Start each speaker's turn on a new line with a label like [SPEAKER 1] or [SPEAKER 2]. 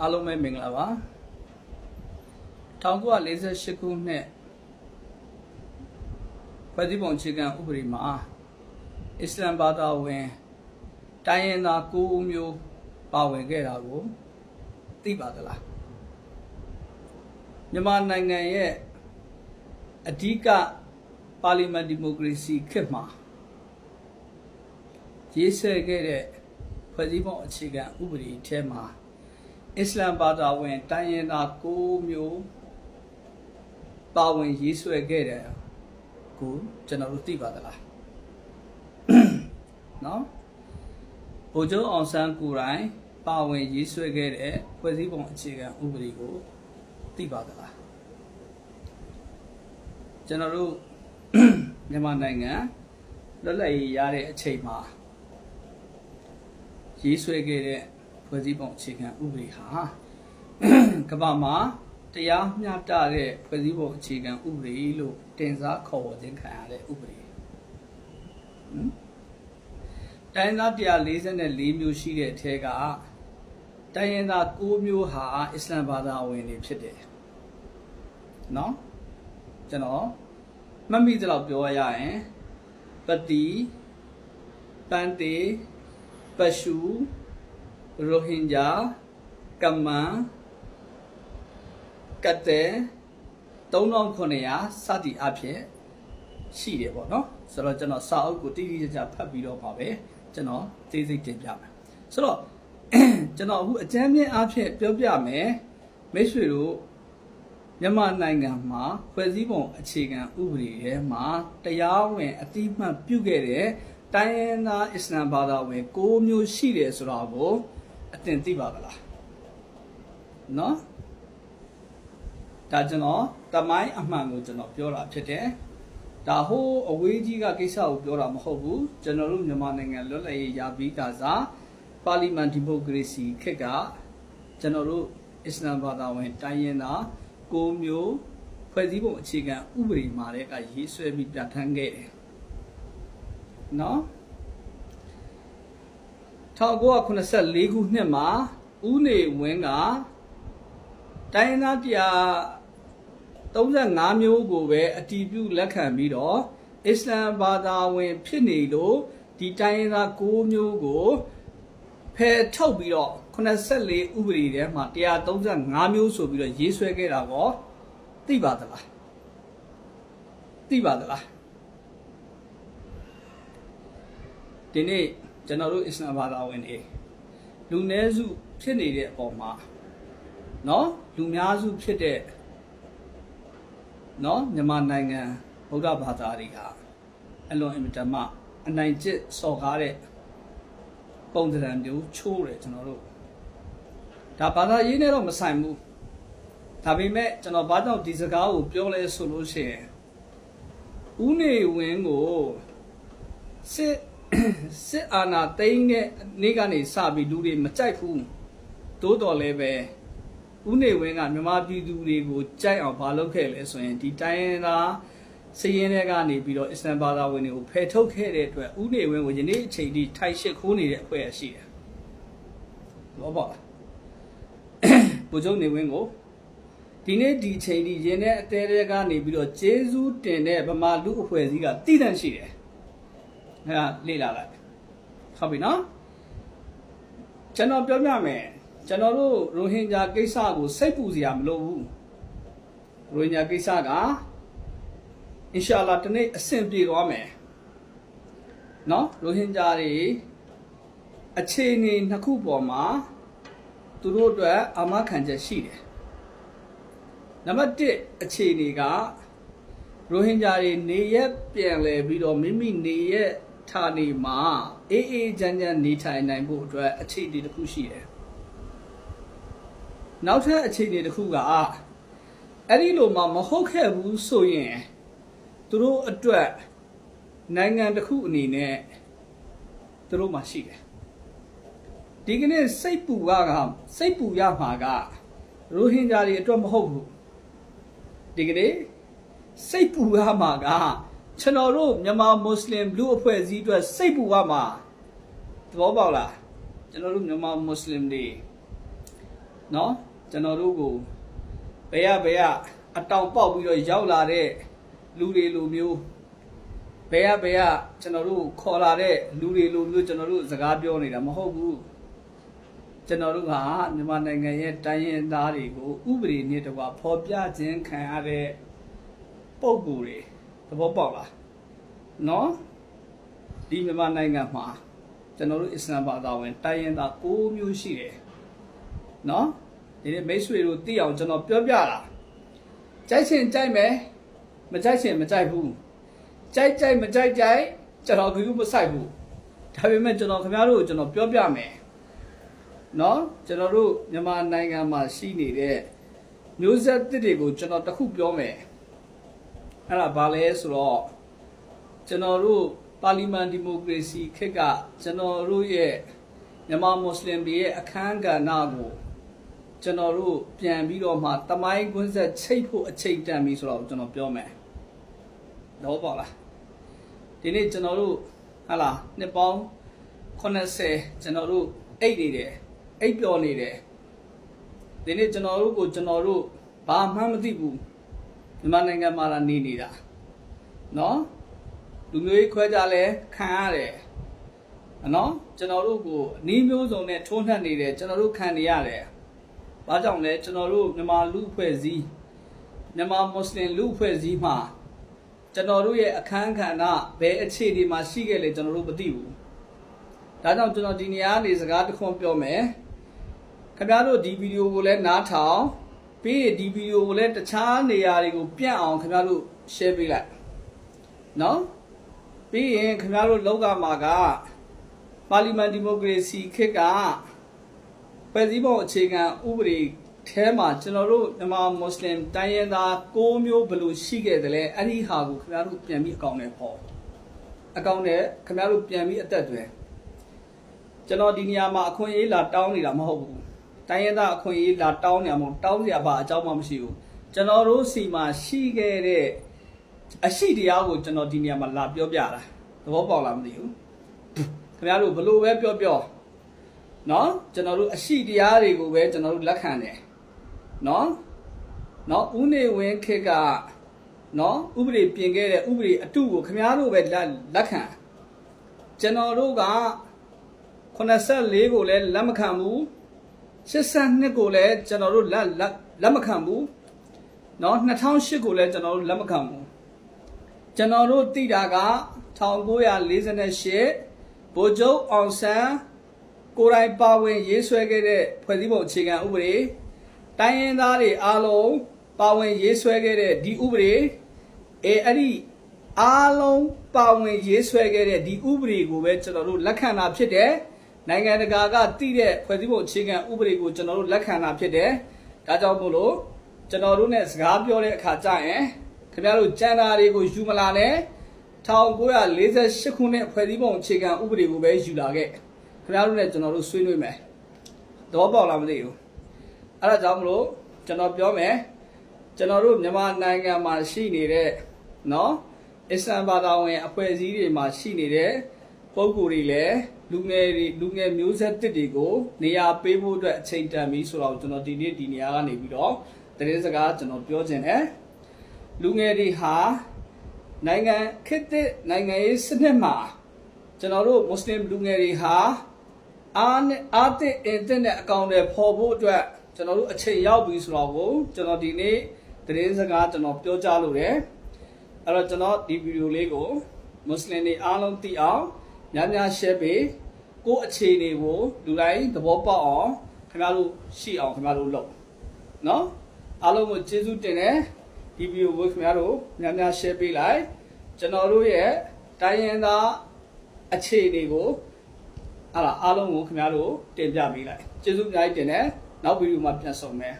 [SPEAKER 1] အားလုံးပဲမင်္ဂလာပါ1948ခုနှစ်ဖွဲ့စည်းပုံအခြေခံဥပဒေမှာအစ္စလမ်ဘာသာဝင်တိုင်းရင်းသား9ဦးမျိုးပါဝင်ခဲ့တာကိုသိပါသလားမြန်မာနိုင်ငံရဲ့အဓိကပါလီမန်ဒီမိုကရေစီခေတ်မှာရေးဆွဲခဲ့တဲ့ဖွဲ့စည်းပုံအခြေခံဥပဒေထဲမှာအစ္စလမ်ဘာသာဝင်တိုင်းရင်းသား9မျိုးပါဝင်ရေးဆွဲခဲ့တယ်ကိုကျွန်တော်တို့သိပါသလားနော်ဗိုလ်ချုပ်အောင်ဆန်းကိုယ်တိုင်ပါဝင်ရေးဆွဲခဲ့တဲ့ဖွဲ့စည်းပုံအခြေခံဥပဒေကိုသိပါသလားကျွန်တော်တို့မြန်မာနိုင်ငံလွတ်လပ်ရေးရတဲ့အချိန်မှာရေးဆွဲခဲ့တဲ့ဖွဲ့စည်းပုံအခြေခံဥပဒေဟာကမ္ဘာမှာတရားမျှတတဲ့ဖွဲ့စည်းပုံအခြေခံဥပဒေလို့တင်စားခေါ်ဝေါ်ခြင်းခံရတဲ့ဥပဒေတိုင်းသား144မျိုးရှိတဲ့အထက်ကတိုင်းရင်းသား9မျိုးဟာအစ္စလမ်ဘာသာဝင်တွေဖြစ်တယ်နော်ကျွန်တော်မှတ်မိသလောက်ပြောရရင်ပတိပန်တေပရှုရိုဟင်ဂျာကမန်ကတဲ့3900စသည်အဖြစ်ရှိတယ်ပေါ့နော်ဆိုတော့ကျွန်တော်စာအုပ်ကိုတိတိကျကျဖတ်ပြီးတော့ပါပဲကျွန်တော်သိသိတင်ပြမယ်ဆိုတော့ကျွန်တော်အခုအကြမ်းမြင့်အဖြစ်ပြောပြမယ်မိတ်ဆွေတို့မြန်မာနိုင်ငံမှာဖွဲ့စည်းပုံအခြေခံဥပဒေထဲမှာတရားဝင်အတိအမှတ်ပြုခဲ့တဲ့တိုင်းရင်းသားအစ္စလမ်ဘာသာဝင်9မျိုးရှိတယ်ဆိုတာကိုအသင်သိပါကလားနော်ဒါကျွန်တော်တမိုင်းအမှန်ကိုကျွန်တော်ပြောတာဖြစ်တယ်ဒါဟိုးအဝေးကြီးကကိစ္စကိုပြောတာမဟုတ်ဘူးကျွန်တော်တို့မြန်မာနိုင်ငံလွတ်လပ်ရေးရပြီးကစားပါလီမန်ဒီမိုကရေစီခေတ်ကကျွန်တော်တို့အစ္စလမ်ဘာသာဝင်တိုင်းရင်းသား9မျိုးဖွဲ့စည်းပုံအခြေခံဥပဒေမှာတဲ့ကရေးဆွဲပြီးပြဋ္ဌာန်းခဲ့တယ်နော်1984ခုနှစ်မှာဦးနေဝင်းကတိုင်းသား135မျိုးကိုပဲအတည်ပြုလက်ခံပြီးတော့အစ္စလမ်ဘာသာဝင်ဖြစ်နေလို့ဒီတိုင်းသား9မျိုးကိုဖယ်ထုတ်ပြီးတော့84ဥပဒေထဲမှာ135မျိုးဆိုပြီးတော့ရေးဆွဲခဲ့တာကိုသိပါသလားသိပါသလားဒီနေ့ကျွန်တော်တို့အစ္စလမ်ဘာသာဝင်တွေလူနည်းစုဖြစ်နေတဲ့အပေါ်မှာနော်လူများစုဖြစ်တဲ့နော်မြန်မာနိုင်ငံဗုဒ္ဓဘာသာတွေကအလွန်အင်မတန်မှအနိုင်ကျင့်စော်ကားတဲ့ပုံစံမျိုးချိုးတယ်ကျွန်တော်တို့ဒါဘာသာရေးနဲ့တော့မဆိုင်ဘူးဒါပေမဲ့ကျွန်တော်ဘာကြောင့်ဒီစကားကိုပြောလဲဆိုလို့ရှိရင်ဦးနေဝင်းကိုစစ်အာဏာသိမ်းတဲ့နေ့ကနေစပြီးလူတွေမကြိုက်ဘူးတိုးတော်လည်းပဲဦးနေဝင်းကမြန်မာပြည်သူတွေကိုကြိုက်အောင်မလုပ်ခဲ့လဲဆိုရင်ဒီတိုင်းရင်းသားစည်ရင်းတွေကနေပြီးတော့အစ္စလမ်ဘာသာဝင်တွေကိုဖယ်ထုတ်ခဲ့တဲ့အတွက်ဦးနေဝင်းကိုယနေ့အချိန်ထိထိုက်ရှစ်ခိုးနေတဲ့အဖွဲ့အရှိတယ်ဘောပါလားဗိုလ်ချုပ်နေဝင်းကိုဒီနေ့ဒီအချိန်ထိရင်းတဲ့အသေးတွေကနေပြီးတော့ကျေးဇူးတင်တဲ့ဗမာလူအဖွဲ့အစည်းကတည်တံ့ရှိတယ်အဲ့ဒါလေ့လာလိုက်ဟုတ်ပြီနော်ကျွန်တော်ပြောပြမယ်ကျွန်တော်တို့ရိုဟင်ဂျာကိစ္စကိုစိတ်ပူစရာမလိုဘူးရိုဟင်ဂျာကိစ္စကအင်ရှာအလ္လာဟ်တနေ့အဆင်ပြေသွားမယ်နော်ရိုဟင်ဂျာတွေအခြေအနေနှစ်ခုပေါ်မှာသူတို့အတွက်အာမခံချက်ရှိတယ်နံပါတ်1အခြေအနေကရိုဟင်ဂျာတွေနေရက်ပြန်လဲပြီးတော့မိမိနေရက်ဌာနေမှာအေးအေးချမ်းချမ်းနေထိုင်နိုင်ဖို့အတွက်အခြေအနေတစ်ခုရှိတယ်နောက်ထပ်အခြေအနေတစ်ခုကအဲ့ဒီလိုမှမဟုတ်ခဲ့ဘူးဆိုရင်သူတို့အတွက်နိုင်ငံတစ်ခုအနေနဲ့သူတို့မှရှိတယ်ဒီကနေ့စိတ်ပူရမှာကရိုဟင်ဂျာတွေအတွက်မဟုတ်ဘူးဒီကနေ့စိတ်ပူရမှာကကျွန်တော်တို့မြန်မာမွတ်စလင်လူအဖွဲ့အစည်းအတွက်စိတ်ပူရမှာသဘောပေါက်လားကျွန်တော်တို့မြန်မာမွတ်စလင်တွေ နော်ကျွန်တော်တို့ကိုဘယ်အတောင်ပေါက်ပြီးတော့ရောက်လာတဲ့လူတွေလိုမျိုးဘယ်ကျွန်တော်တို့ခေါ်လာတဲ့လူတွေလိုမျိုးကျွန်တော်တို့စကားပြောနေတာမဟုတ်ဘူးကျွန်တော်တို့ကမြန်မာနိုင်ငံရဲ့တိုင်းရင်းသားတွေကိုဥပဒေနဲ့တကွာဖော်ပြခြင်းခံရတဲ့ပုံကိုယ်တွေသဘောပေါက်လားနော်ဒီမြန်မာနိုင်ငံမှာကျွန်တော်တို့အစ္စလာမ်ဘာသာဝင်တိုင်းရင်းသား6မျိုးရှိတယ်နော်ဒီနေ့မိတ်ဆွေတို့သိအောင်ကျွန်တော်ပြောပြတာကြိုက်ချင်ကြိုက်မယ်မကြိုက်ချင်မကြိုက်ဘူးကြိုက်မကြိုက်ကျွန်တော်ဘူးမဆိုင်ဘူးဒါပေမဲ့ကျွန်တော်ခင်ဗျားတို့ကိုကျွန်တော်ပြောပြမယ်နော်ကျွန်တော်တို့မြန်မာနိုင်ငံမှာရှိနေတဲ့မျိုးဆက်သစ်တွေကိုကျွန်တော်တခုပြောမယ်အဲ့ဒါဘာလဲဆိုတော့ကျွန်တော်တို့ပါလီမန်ဒီမိုကရေစီခေတ်ကကျွန်တော်တို့ရဲ့မြန်မာမွတ်စလင်တွေရဲ့အခမ်းကဏ္ဍကိုကျွန်တော်တို့ပြန်ပြီးတော့မှတမိုင်းကွန်းဆက်ချိတ်ဖို့အချိန်တန်ပြီဆိုတော့ကျွန်တော်ပြောမယ်တော့ပေါ့လားဒီနေ့ကျွန်တော်တို့ဟာလားနှစ်ပေါင်း80ကျွန်တော်တို့အိတ်နေတယ်အိတ်ပျော်နေတယ်ဒီနေ့ကျွန်တော်တို့ဘာမှမသိဘူးမြန်မာနိုင်ငံမှာလာနေနေတာနော်လူမျိုးရေးခွဲကြလဲခံရတယ်နော်ကျွန်တော်တို့ကိုအနည်းမျိုးစုံနဲ့ထိုးနှက်နေတယ်ကျွန်တော်တို့ခံနေရတယ်ဘာကြောင့်လဲကျွန်တော်တို့မြန်မာလူအဖွဲ့အစည်းမြန်မာမွတ်စလင်လူအဖွဲ့အစည်းမှာကျွန်တော်တို့ရဲ့အခမ်းကဏ္ဍဘယ်အခြေအနေမှာရှိခဲ့လဲကျွန်တော်တို့မသိဘူးဒါကြောင့်ကျွန်တော်ဒီနေရာနေစကားတစ်ခွန်းပြောမယ်ခင်ဗျားတို့ဒီဗီဒီယိုကိုလည်းနားထောင်ပြီးဒီဗီဒီယိုကိုလည်းတခြားနေရာတွေကိုပြန့်အောင်ခင်ဗျားတို့ share ပေးလိုက်နော်ပြီးရင်ခင်ဗျားတို့လောကမှာကပါလီမန်ဒီမိုကရေစီခေတ်ကဖွဲ့စည်းပုံအခြေခံဥပဒေထဲမှာကျွန်တော်တို့မြန်မာမွတ်စလင်တိုင်းရင်းသား6မျိုးဘယ်လိုရှိခဲ့တယ်လဲအဲ့ဒီဟာကိုခင်ဗျားတို့ပြန်ပြီးအကောင့်နဲ့ပေါ့အကောင့်နဲ့ခင်ဗျားတို့ပြန်ပြီးအသက်တွေကျွန်တော်ဒီနေရာမှာအခွင့်အရေးလာတောင်းနေတာမဟုတ်ဘူးတိုင်းရင်းသားအခွင့်အရေးလာတောင်းနေမှာမဟုတ်တောင်းစရာဘာအကြောင်းမှမရှိဘူးကျွန်တော်တို့စီမှာရှိခဲ့တဲ့အရှိတရားကိုကျွန်တော်ဒီနေရာမှာလာပြောပြတာသဘောပေါက်လားမသိဘူးခင်ဗျားတို့ဘလို့ပဲပြောနော်ကျွန်တော်တို့အရှိတရားတွေကိုပဲကျွန်တော်တို့လက်ခံတယ်နော်ဦးနေဝင်းခေတ်ကနော်ဥပဒေပြင်ခဲ့တဲ့ဥပဒေအတုကိုခင်ဗျားတို့ပဲလက်ခံကျွန်တော်တို့က84ကိုလည်းလက်မခံဘူး82ကိုလည်းကျွန်တော်တို့လက်မခံဘူးနော်2008ကိုလည်းကျွန်တော်တို့လက်မခံဘူးကျွန်တော်တို့သိတာက1948ဗိုလ်ချုပ်အောင်ဆန်းကိုယ်တိုင်ပါဝင်ရေးဆွဲခဲ့တဲ့ဖွဲ့စည်းပုံအခြေခံဥပဒေတိုင်းရင်းသားတွေအားလုံးပါဝင်ရေးဆွဲခဲ့တဲ့ဒီဥပဒေအဲ့ဒီအားလုံးပါဝင်ရေးဆွဲခဲ့တဲ့ဒီဥပဒေကိုပဲကျွန်တော်တို့လက်ခံတာဖြစ်တယ်နိုင်ငံတကာကတည်တဲ့ဖွဲ့စည်းပုံအခြေခံဥပဒေကိုကျွန်တော်တို့လက်ခံတာဖြစ်တယ်ဒါကြောင့်မို့လို့ကျွန်တော်တို့ ਨੇ စကားပြောတဲ့အခါကျရင်ခင်ဗျားတို့ကြံတာတွေကိုယူမလာနဲ့1948ခုနှစ်ဖွဲ့စည်းပုံအခြေခံဥပဒေကိုပဲယူလာခဲ့ခင်ဗျားတို့ ਨੇ ကျွန်တော်တို့ဆွေးနွေးမယ်တော့ပေါက်လားမသိဘူးအဲ့ဒါကြောင့်မလို့ကျွန်တော်ပြောမယ်ကျွန်တော်တို့မြန်မာနိုင်ငံမှာရှိနေတဲ့နော်အစ္စလာမ်ဘာသာဝင်အဖွဲ့အစည်းတွေမှာရှိနေတဲ့ပုဂ္ဂိုလ်တွေလည်းလူငယ်မျိုးဆက်တစ်တွေကိုနေရာပေးဖို့အတွက်အချိန်တန်ပြီဆိုတော့ကျွန်တော်ဒီနေ့ဒီနေရာကနေပြီးတော့တရေစကားကျွန်တော်ပြောခြင်းတယ်လူငယ်တွေဟာနိုင်ငံခေတ်သစ်နိုင်ငံရေးစနစ်မှာကျွန်တော်တို့မွတ်စလင်လူငယ်တွေဟာအားသစ်အင်တာနက်အကောင့်တွေပေါ်ဖို့အတွက်ကျွန်တော်တို့အချိန်ရောက်ပြီဆိုတော့ကိုကျွန်တော်ဒီနေ့တရေစကားကျွန်တော်ပြောကြားလို့တယ်အဲ့တော့ကျွန်တော်ဒီဗီဒီယိုလေးကိုမွတ်စလင်တွေအားလုံးသိအောင်များ share ပေးကိုယ့်အခြေအနေကိုလူတိုင်းသဘောပေါက်အောင်ခင်ဗျားတို့ရှိအောင်ခင်ဗျားတို့လုပ်နော်အားလုံးကိုကျေးဇူးတင်တယ်ဒီဗီဒီယိုကိုခင်ဗျားတို့များ share ပေးလိုက်ကျွန်တော်တို့ရဲ့တိုင်းရင်းသားအခြေအနေကိုအားလုံးကိုခင်ဗျားတို့တင်ပြပေးလိုက်ကျေးဇူးအများကြီးတင်တယ်နောက်ဗီဒီယိုမှာပြန်ဆုံမယ်